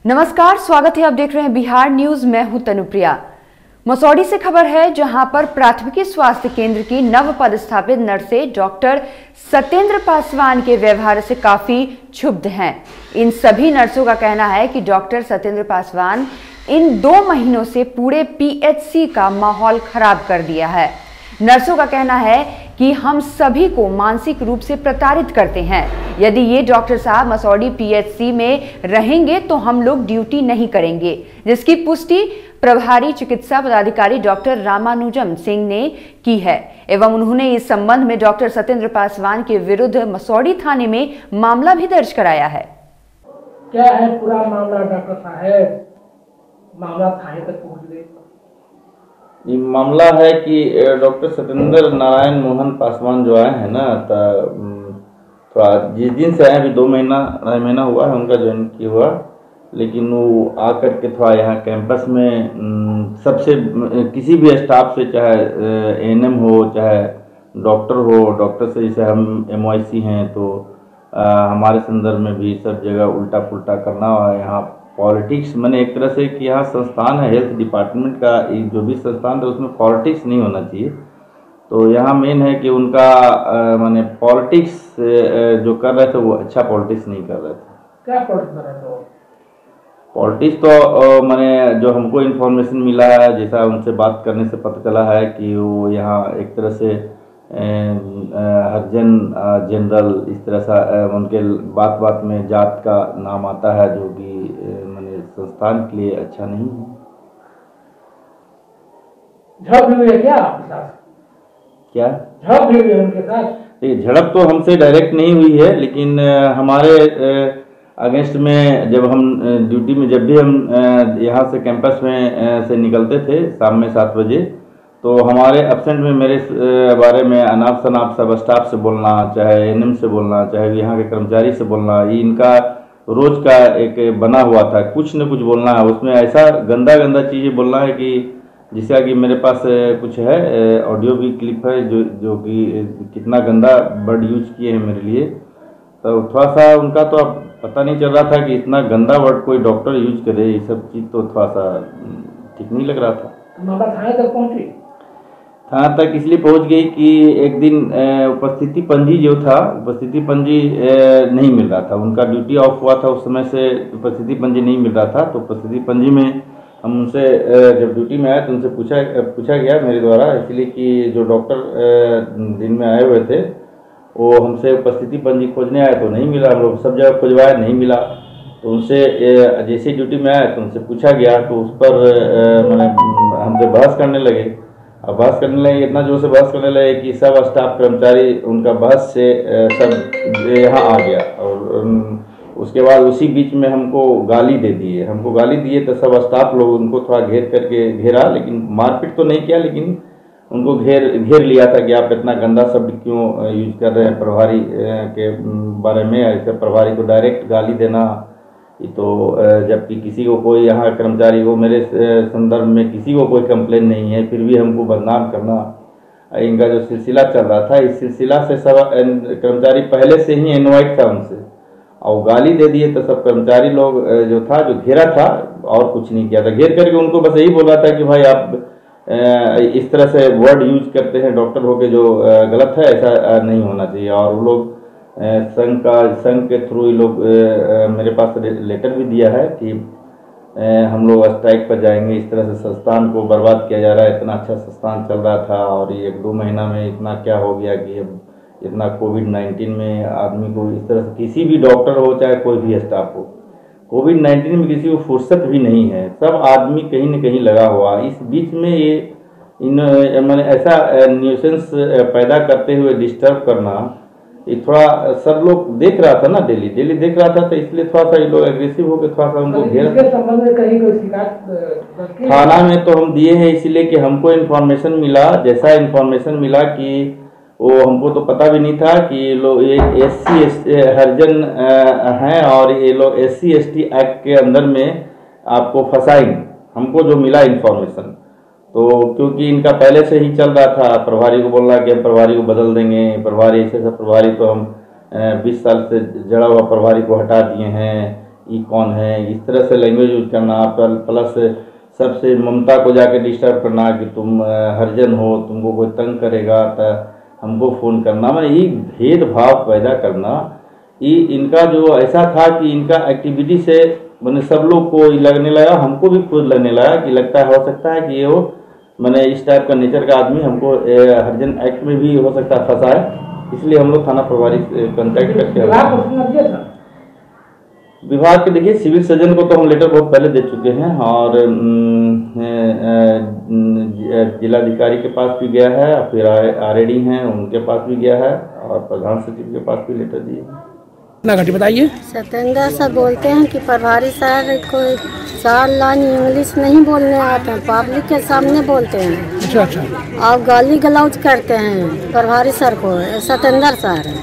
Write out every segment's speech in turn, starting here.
नमस्कार, स्वागत है। आप देख रहे हैं बिहार न्यूज। मैं हूं तनुप्रिया। मसौढ़ी से खबर है, जहां पर प्राथमिकी स्वास्थ्य केंद्र की नव पदस्थापित नर्सें डॉक्टर सत्येंद्र पासवान के व्यवहार से काफी क्षुब्ध हैं। इन सभी नर्सों का कहना है कि डॉक्टर सत्येंद्र पासवान इन 2 महीनों से पूरे पीएचसी का माहौल खराब कर दिया है। नर्सों का कहना है कि हम सभी को मानसिक रूप से प्रताड़ित करते हैं। यदि ये डॉक्टर साहब मसौढ़ी पीएचसी में रहेंगे तो हम लोग ड्यूटी नहीं करेंगे, जिसकी पुष्टि प्रभारी चिकित्सा पदाधिकारी डॉक्टर रामानुजम सिंह ने की है। एवं उन्होंने इस संबंध में डॉक्टर सत्येंद्र पासवान के विरुद्ध मसौढ़ी थाने में मामला भी दर्ज कराया है। क्या है पूरा मामला डॉक्टर साहब? मामला थाने तक पहुंच गए। ये मामला है कि डॉक्टर सत्येंद्र नारायण मोहन पासवान जो आए हैं ना, थोड़ा जिस दिन से आए अभी 2 महीना 2.5 महीना हुआ है उनका ज्वाइन किया हुआ, लेकिन वो आकर के थोड़ा यहाँ कैंपस में सबसे किसी भी स्टाफ से, चाहे एएनएम हो चाहे डॉक्टर से, जैसे हम एमवाईसी हैं तो हमारे संदर्भ में भी सब जगह उल्टा पुल्टा करना हुआ है। यहाँ पॉलिटिक्स मैंने एक तरह से कि यहाँ संस्थान है हेल्थ डिपार्टमेंट का, जो भी संस्थान है उसमें पॉलिटिक्स नहीं होना चाहिए। तो यहाँ मेन है कि उनका मैंने पॉलिटिक्स जो कर रहे थे वो अच्छा पॉलिटिक्स नहीं कर रहे थे। क्या पॉलिटिक्स कर रहे थे? पॉलिटिक्स तो मैंने जो हमको इन्फॉर्मेशन मिला है, जैसा उनसे बात करने से पता चला है कि वो यहाँ एक तरह से हरिजन जनरल इस तरह से उनके बात बात में जात का नाम आता है, जो कि मैंने संस्थान के लिए अच्छा नहीं है। झड़प हुई है क्या आपके साथ? क्या झड़प हुई है उनके साथ? झड़प तो हमसे डायरेक्ट नहीं हुई है, लेकिन हमारे अगेंस्ट में जब हम ड्यूटी में, जब भी हम यहाँ से कैंपस में से निकलते थे शाम में 7 बजे, तो हमारे एब्सेंट में मेरे बारे में अनाप शनाप सब स्टाफ से बोलना, चाहे एएनएम से बोलना, चाहे यहाँ के कर्मचारी से बोलना, ये इनका रोज का एक बना हुआ था। कुछ न कुछ बोलना है, उसमें ऐसा गंदा गंदा चीज़ें बोलना है कि जिसका कि मेरे पास कुछ है, ऑडियो भी क्लिप है जो कि कितना गंदा वर्ड यूज किए हैं मेरे लिए। तो थोड़ा सा उनका तो अब पता नहीं चल रहा था कि इतना गंदा वर्ड कोई डॉक्टर यूज करे, ये सब चीज़ तो थोड़ा सा ठीक नहीं लग रहा था। मामला थाने तक पहुंची? थाना तक इसलिए पहुंच गई कि एक दिन उपस्थिति पंजी जो था, उपस्थिति पंजी नहीं मिल रहा था, उनका ड्यूटी ऑफ हुआ था, उस समय से उपस्थिति पंजी नहीं मिल रहा था। तो उपस्थिति पंजी में हम उनसे जब ड्यूटी में आए तो उनसे पूछा गया मेरे द्वारा, इसलिए कि जो डॉक्टर दिन में आए हुए थे वो हमसे उपस्थिति पंजी खोजने आए तो नहीं मिला। हम लोग सब जगह खोजवाए, नहीं मिला। तो उनसे जैसे ड्यूटी में आए तो उनसे पूछा गया, तो उस पर मैंने हमसे बहस करने लगे। अब बहस करने लगे, इतना जोर से बहस करने लगे कि सब स्टाफ कर्मचारी उनका बहस से सब यहाँ आ गया। और उसके बाद उसी बीच में हमको गाली दे दिए। तो सब स्टाफ लोग उनको थोड़ा घेर करके घेरा, लेकिन मारपीट तो नहीं किया, लेकिन उनको घेर लिया था कि आप इतना गंदा शब्द क्यों यूज कर रहे हैं प्रभारी के बारे में। ऐसे प्रभारी को डायरेक्ट गाली देना, तो जबकि किसी को कोई यहाँ कर्मचारी को मेरे संदर्भ में किसी को कोई कंप्लेन नहीं है, फिर भी हमको बदनाम करना, इनका जो सिलसिला चल रहा था, इस सिलसिला से सब कर्मचारी पहले से ही इनवाइट था उनसे, और गाली दे दिए। तो सब कर्मचारी लोग जो घेरा था और कुछ नहीं किया था, घेर करके उनको बस यही बोला था कि भाई आप इस तरह से वर्ड यूज करते हैं डॉक्टर होके, जो गलत है, ऐसा नहीं होना चाहिए। और वो लोग संघ के थ्रू लोग मेरे पास लेटर भी दिया है कि हम लोग स्ट्राइक पर जाएंगे, इस तरह से संस्थान को बर्बाद किया जा रहा है। इतना अच्छा संस्थान चल रहा था और ये 1-2 महीना में इतना क्या हो गया कि अब इतना कोविड-19 में आदमी को इस तरह से, किसी भी डॉक्टर हो चाहे कोई भी स्टाफ हो, कोविड-19 में किसी को फुर्सत भी नहीं है, सब आदमी कहीं न कहीं लगा हुआ। इस बीच में ये मैंने ऐसा न्यूसेंस पैदा करते हुए डिस्टर्ब करना, ये थोड़ा सब लोग देख रहा था ना, डेली देख रहा था, तो इसलिए थोड़ा सा ये लोग एग्रेसिव होकर थोड़ा सा उनको घेर। इसके संबंध में कहीं कोई शिकायत थाना में तो हम दिए हैं, इसलिए कि हमको इन्फॉर्मेशन मिला, जैसा इन्फॉर्मेशन मिला कि वो हमको तो पता भी नहीं था कि ये लोग SC हरिजन हैं और ये लोग SC/ST एक्ट के अंदर में आपको फंसाएंगे। हमको जो मिला इन्फॉर्मेशन, तो क्योंकि इनका पहले से ही चल रहा था, प्रभारी को बोलना कि हम प्रभारी को बदल देंगे, प्रभारी ऐसे प्रभारी तो हम 20 साल से जड़ा हुआ प्रभारी को हटा दिए हैं, ये कौन है, इस तरह से लैंग्वेज यूज करना, प्लस सबसे ममता को जाके डिस्टर्ब करना कि तुम हरिजन हो, तुमको कोई तंग करेगा तो हमको फ़ोन करना, मैं ये भेदभाव पैदा करना, ये इनका जो ऐसा था कि इनका एक्टिविटी से मैंने सब लोग को लगने लगा, हमको भी खुद लगने लगा कि लगता है, हो सकता है कि ये वो मैंने इस टाइप का नेचर का आदमी हमको हरिजन एक्ट में भी हो सकता है फंसा है। इसलिए हम लोग थाना प्रभारी कांटेक्ट करके विभाग के देखिए सिविल सर्जन को तो हम लेटर बहुत पहले दे चुके हैं और जिलाधिकारी के पास भी गया है, फिर आरएडी हैं उनके पास भी गया है और प्रधान सचिव के पास भी लेटर दिए हैं। ना घटी बताइए। सत्येंद्र सर बोलते हैं कि प्रभारी सर को 4 लाइन इंग्लिश नहीं बोलने आते हैं, पब्लिक के सामने बोलते हैं। अच्छा अच्छा। और गाली गलौज करते हैं प्रभारी सर को, सत्येंद्र सर।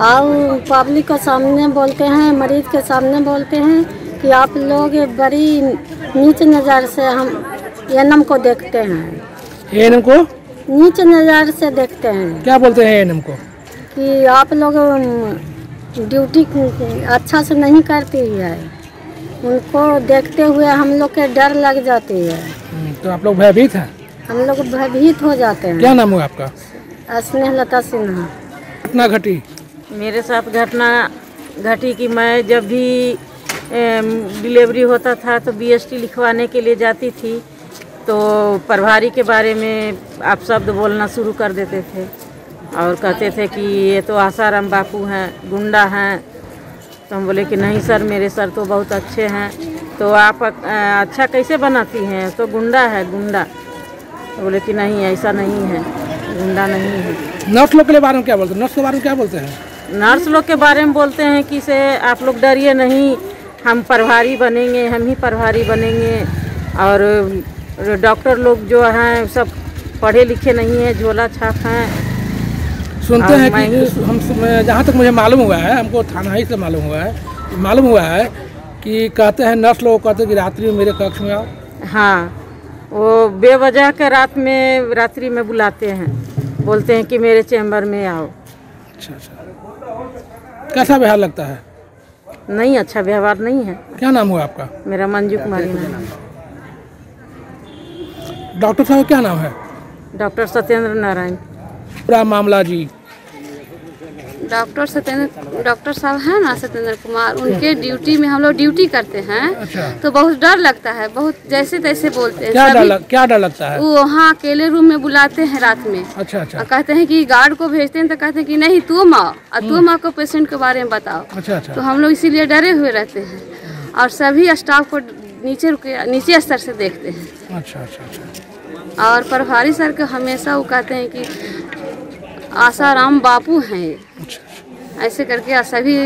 और पब्लिक के सामने बोलते हैं, मरीज के सामने बोलते हैं कि आप लोग बड़ी नीच नज़र से हम एएनएम को देखते हैं। एएनएम को नीच नज़र से देखते हैं। क्या बोलते हैं एएनएम को? कि आप लोग ड्यूटी अच्छा से नहीं करती है, उनको देखते हुए हम लोग के डर लग जाती है। तो आप लोग भयभीत हैं? हम लोग भयभीत हो जाते हैं। क्या नाम हुआ आपका? स्नेहलता सिन्हा। घटना घटी? मेरे साथ घटना घटी कि मैं जब भी डिलीवरी होता था तो बीएसटी लिखवाने के लिए जाती थी, तो प्रभारी के बारे में आप शब्द बोलना शुरू कर देते थे और कहते थे कि ये तो आसाराम बापू हैं, गुंडा हैं। तो हम बोले कि नहीं सर, मेरे सर तो बहुत अच्छे हैं। तो आप अच्छा कैसे बनाती हैं, तो गुंडा है गुंडा। तो बोले कि नहीं, ऐसा नहीं है, गुंडा नहीं है। नर्स लोग के बारे में क्या बोलते हैं? नर्स के बारे में क्या बोलते हैं? नर्स लोग के बारे में बोलते हैं कि से आप लोग डरिए नहीं, हम प्रभारी बनेंगे, हम ही प्रभारी बनेंगे। और डॉक्टर लोग जो हैं सब पढ़े लिखे नहीं हैं, झोला छाप हैं। सुनते हैं कि हम जहाँ तक मुझे मालूम हुआ है, हमको थाना ही से मालूम हुआ है कि कहते हैं नर्स लोग कहते हैं कि रात्रि में मेरे कक्ष में आओ। हाँ, वो बेवजह के रात्रि में बुलाते हैं, बोलते हैं कि मेरे चैम्बर में आओ। अच्छा अच्छा। कैसा व्यवहार लगता है? नहीं, अच्छा व्यवहार नहीं है। क्या नाम हुआ आपका? मेरा मंजू कुमारी नाम। डॉक्टर साहब क्या नाम है? डॉक्टर सत्येंद्र नारायण। पूरा मामला जी। डॉक्टर साहब हैं ना, सत्येंद्र कुमार, उनके ड्यूटी में हम लोग ड्यूटी करते हैं। अच्छा। तो बहुत डर लगता है, बहुत जैसे तैसे बोलते हैं। क्या डर लगता है? वो वहाँ अकेले रूम में बुलाते हैं रात में। अच्छा अच्छा। कहते हैं कि गार्ड को भेजते हैं तो कहते हैं कि नहीं तुम आओ और तुम आकर पेशेंट के बारे में बताओ। अच्छा अच्छा। तो हम लोग इसीलिए डरे हुए रहते हैं और सभी स्टाफ को नीचे स्तर से देखते हैं। अच्छा अच्छा अच्छा। और प्रभारी सर को हमेशा वो कहते हैं कि आसाराम बापू हैं। अच्छा। ऐसे करके सभी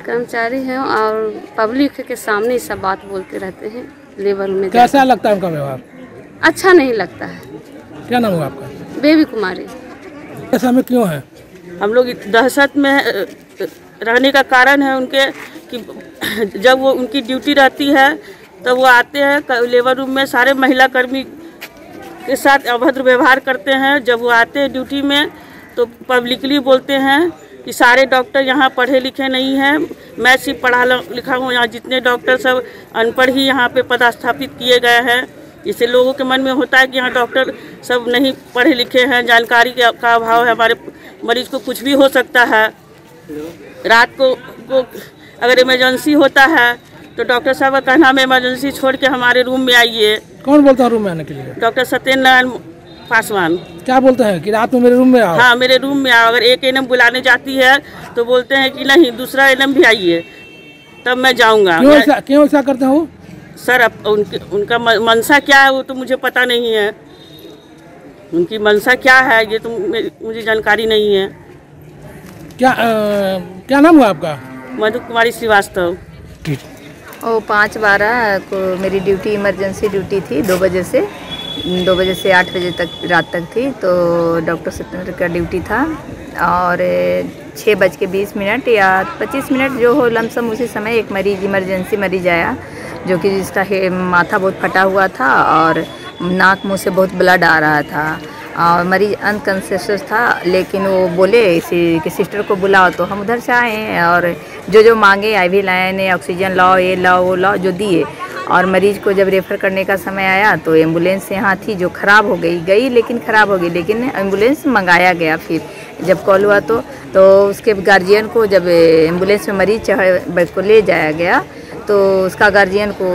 कर्मचारी हैं और पब्लिक के सामने सब बात बोलते रहते हैं। लेबर में कैसा लगता है उनका व्यवहार? अच्छा नहीं लगता है। क्या नाम हुआ आपका? बेबी कुमारी। ऐसा में क्यों है? हम लोग दहशत में रहने का कारण है उनके कि जब वो उनकी ड्यूटी रहती है तब वो आते हैं लेबर रूम में, सारे महिला कर्मी के साथ अभद्र व्यवहार करते हैं। जब वो आते हैं ड्यूटी में तो पब्लिकली बोलते हैं कि सारे डॉक्टर यहाँ पढ़े लिखे नहीं हैं, मैं सिर्फ पढ़ा लिखा हूँ, यहाँ जितने डॉक्टर सब अनपढ़ ही यहाँ पे पदस्थापित किए गए हैं। इससे लोगों के मन में होता है कि यहाँ डॉक्टर सब नहीं पढ़े लिखे हैं, जानकारी का अभाव है, हमारे मरीज को कुछ भी हो सकता है। रात को अगर इमरजेंसी होता है तो डॉक्टर साहब का कहना है इमरजेंसी छोड़ के हमारे रूम में आइए। कौन बोलता है रूम में आने के लिए? डॉक्टर सत्येंद्र नारायण पासवान। क्या बोलते हैं कि रात में मेरे रूम में आओ? हाँ, मेरे रूम में आओ। अगर एक एएनएम बुलाने जाती है तो बोलते हैं कि नहीं, दूसरा एएनएम भी आइए तब मैं जाऊँगा। क्यों ऐसा करते हो सर? अब उनका मनसा क्या है वो तो मुझे पता नहीं है। उनकी मनसा क्या है ये तो मुझे जानकारी नहीं है। क्या नाम हुआ आपका? मधु कुमारी श्रीवास्तव। वो 5/12 को मेरी ड्यूटी इमरजेंसी ड्यूटी थी, 2 बजे से 8 बजे तक रात तक थी। तो डॉक्टर सत्येंद्र का ड्यूटी था और 6:20 या 25 मिनट जो हो लमसम उसी समय एक इमरजेंसी मरीज आया जो कि जिसका माथा बहुत फटा हुआ था और नाक मुंह से बहुत ब्लड आ रहा था और मरीज अनकॉन्शियस था, लेकिन वो बोले कि सिस्टर को बुलाओ, तो हम उधर से आए और जो मांगे IV लाइन, ऑक्सीजन लाओ, ये लाओ वो लाओ, जो दिए। और मरीज को जब रेफ़र करने का समय आया तो एम्बुलेंस यहाँ थी जो ख़राब हो गई लेकिन ख़राब हो गई, लेकिन एम्बुलेंस मंगाया गया। फिर जब कॉल हुआ तो उसके गार्जियन को जब एम्बुलेंस में मरीज को ले जाया गया तो उसका गार्जियन को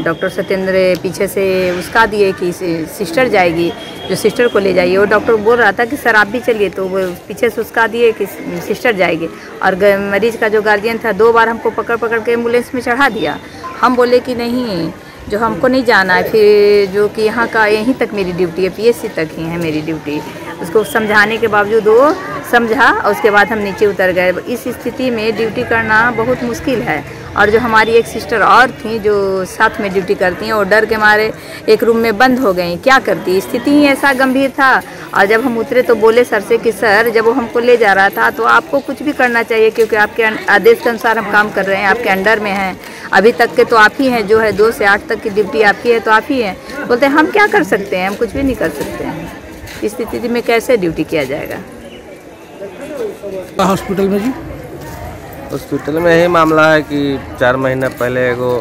डॉक्टर सत्येंद्र पीछे से उसका दिए कि सिस्टर जाएगी, जो सिस्टर को ले जाइए। वो डॉक्टर बोल रहा था कि सर आप भी चलिए, तो वो पीछे से उसका दिए कि सिस्टर जाएगी। और मरीज का जो गार्जियन था 2 बार हमको पकड़ के एम्बुलेंस में चढ़ा दिया। हम बोले कि नहीं, जो हमको नहीं जाना है। फिर जो कि यहाँ का यहीं तक मेरी ड्यूटी है, PSC तक ही है मेरी ड्यूटी। उसको समझाने के बावजूद वो समझा और उसके बाद हम नीचे उतर गए। इस स्थिति में ड्यूटी करना बहुत मुश्किल है। और जो हमारी एक सिस्टर और थी जो साथ में ड्यूटी करती हैं, वो डर के मारे एक रूम में बंद हो गई। क्या करती, स्थिति ही ऐसा गंभीर था। और जब हम उतरे तो बोले सर से कि सर जब वो हमको ले जा रहा था तो आपको कुछ भी करना चाहिए, क्योंकि आपके आदेश के अनुसार हम काम कर रहे हैं, आपके अंडर में हैं। अभी तक के तो आप ही हैं, जो है 2 से 8 तक की ड्यूटी आपकी है, तो आप ही हैं। बोलते हैं हम क्या कर सकते हैं, हम कुछ भी नहीं कर सकते हैं। इस स्थिति में कैसे ड्यूटी किया जाएगा। हॉस्पिटल में जी, हॉस्पिटल में यही मामला है कि 4 महीना पहले एगो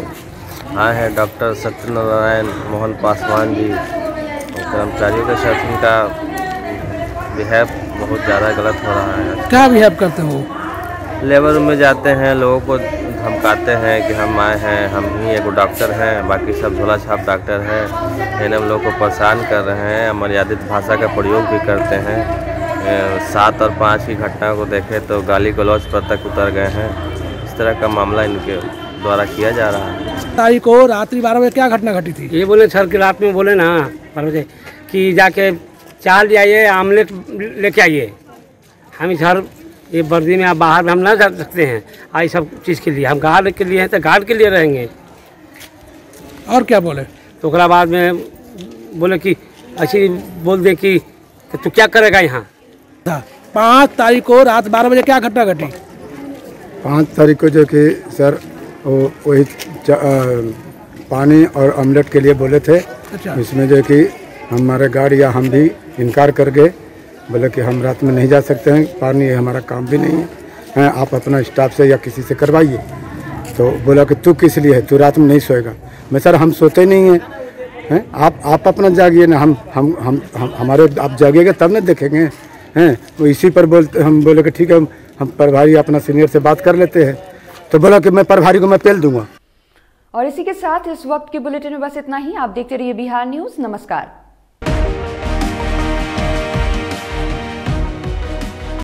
आए हैं डॉक्टर सत्यनारायण मोहन पासवान जी, कर्मचारियों के साथ उनका बिहेव बहुत ज़्यादा गलत हो रहा है। क्या बिहेव करते हो? लेबर रूम में जाते हैं, लोगों को धमकाते हैं कि हम आए हैं, हम ही एगो डॉक्टर हैं, बाकी सब झोला छाप डॉक्टर हैं। हम लोग को परेशान कर रहे हैं, अमर्यादित भाषा का प्रयोग भी करते हैं। 7 और 5 की घटना को देखें तो गाली गलौज पर तक उतर गए हैं। इस तरह का मामला इनके द्वारा किया जा रहा है। तारीख को रात्रि 12 बजे क्या घटना घटी थी? ये बोले सर कि रात में बोले ना 12 बजे कि जाके चाल ले आइए, आमलेट लेके आइए। हम इधर ये वर्दी में आप बाहर में हम ना जा सकते हैं। आई सब चीज़ के लिए हम गार्ड के लिए हैं तो गार्ड के लिए रहेंगे। और क्या बोले? तो उसके बाद में बोले कि ऐसे बोल दे कि तू क्या करेगा यहाँ। 5 तारीख को रात 12 बजे क्या घटना घटी? 5 तारीख को जो कि सर वही पानी और ऑमलेट के लिए बोले थे। अच्छा। इसमें जो कि हमारे गार्ड या हम भी इनकार कर गए, बोले कि हम रात में नहीं जा सकते हैं, पानी हमारा काम भी नहीं है, आप अपना स्टाफ से या किसी से करवाइए। तो बोला कि तू किस लिए है, तू रात में नहीं सोएगा। मैं सर हम सोते नहीं हैं, आप अपना जागिए ना, हम हमारे आप जागिएगा तब ना देखेंगे हैं। वो इसी पर बोलते, हम बोले कि ठीक है हम प्रभारी अपना सीनियर से बात कर लेते हैं। तो बोला कि मैं प्रभारी को मैं पेल दूंगा। और इसी के साथ इस वक्त के बुलेटिन में बस इतना ही। आप देखते रहिए बिहार न्यूज़। नमस्कार।